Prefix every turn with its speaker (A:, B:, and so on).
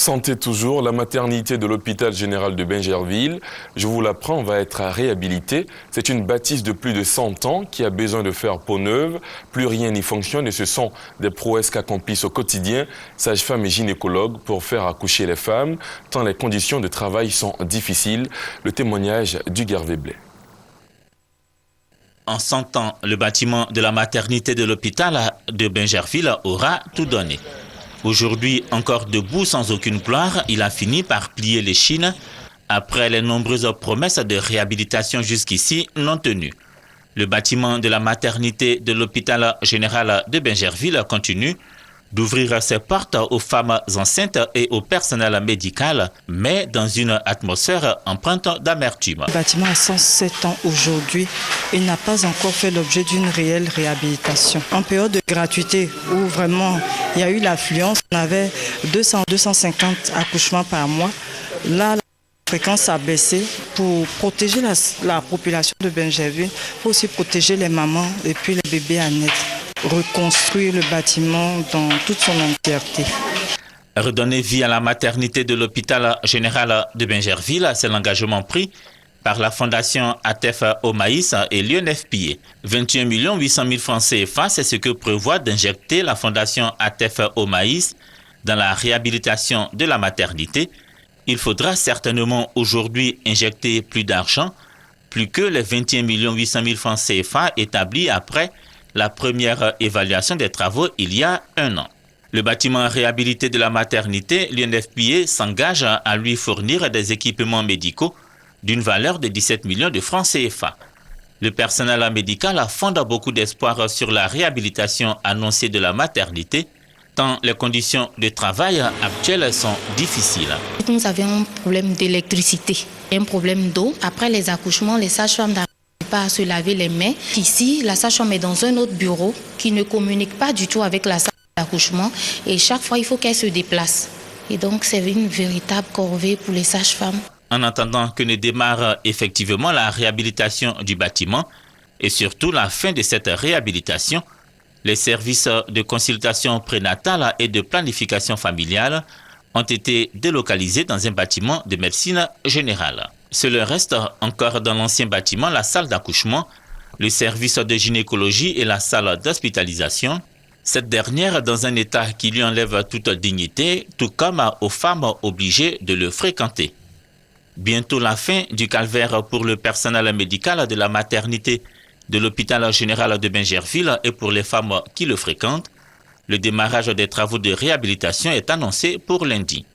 A: Santé toujours, la maternité de l'hôpital général de Bingerville, je vous l'apprends, va être réhabilitée. C'est une bâtisse de plus de 100 ans qui a besoin de faire peau neuve. Plus rien n'y fonctionne et ce sont des prouesses qu'accomplissent au quotidien sages-femmes et gynécologues pour faire accoucher les femmes, tant les conditions de travail sont difficiles. Le témoignage du Gervais Blais.
B: En 100 ans, le bâtiment de la maternité de l'hôpital de Bingerville aura tout donné. Aujourd'hui, encore debout sans aucune gloire, il a fini par plier les chines après les nombreuses promesses de réhabilitation jusqu'ici non tenues. Le bâtiment de la maternité de l'hôpital général de Bingerville continue d'ouvrir ses portes aux femmes enceintes et au personnel médical, mais dans une atmosphère empreinte d'amertume.
C: Le bâtiment a 107 ans aujourd'hui et n'a pas encore fait l'objet d'une réelle réhabilitation. En période de gratuité où vraiment il y a eu l'affluence, on avait 200-250 accouchements par mois. Là, la fréquence a baissé pour protéger la population de Bingerville, pour aussi protéger les mamans et puis les bébés à naître. Reconstruire le bâtiment dans toute son entièreté.
B: Redonner vie à la maternité de l'hôpital général de Bingerville, c'est l'engagement pris par la fondation ATEF au maïs et l'UNFPA. 21 800 000 francs CFA, c'est ce que prévoit d'injecter la fondation ATEF au maïs dans la réhabilitation de la maternité. Il faudra certainement aujourd'hui injecter plus d'argent, plus que les 21 800 000 francs CFA établis après la première évaluation des travaux il y a un an. Le bâtiment réhabilité de la maternité, l'UNFPA s'engage à lui fournir des équipements médicaux d'une valeur de 17 millions de francs CFA. Le personnel médical fonde beaucoup d'espoir sur la réhabilitation annoncée de la maternité, tant les conditions de travail actuelles sont difficiles.
D: Nous avions un problème d'électricité, un problème d'eau. Après les accouchements, les sages-femmes n'arrivent pas à se laver les mains. Ici, la sage-femme est dans un autre bureau qui ne communique pas du tout avec la salle d'accouchement et chaque fois, il faut qu'elle se déplace. Et donc, c'est une véritable corvée pour les sages-femmes.
B: En attendant que ne démarre effectivement la réhabilitation du bâtiment et surtout la fin de cette réhabilitation, les services de consultation prénatale et de planification familiale ont été délocalisés dans un bâtiment de médecine générale. Seul reste encore dans l'ancien bâtiment la salle d'accouchement, le service de gynécologie et la salle d'hospitalisation, cette dernière dans un état qui lui enlève toute dignité, tout comme aux femmes obligées de le fréquenter. Bientôt la fin du calvaire pour le personnel médical de la maternité de l'hôpital général de Bingerville et pour les femmes qui le fréquentent. Le démarrage des travaux de réhabilitation est annoncé pour lundi.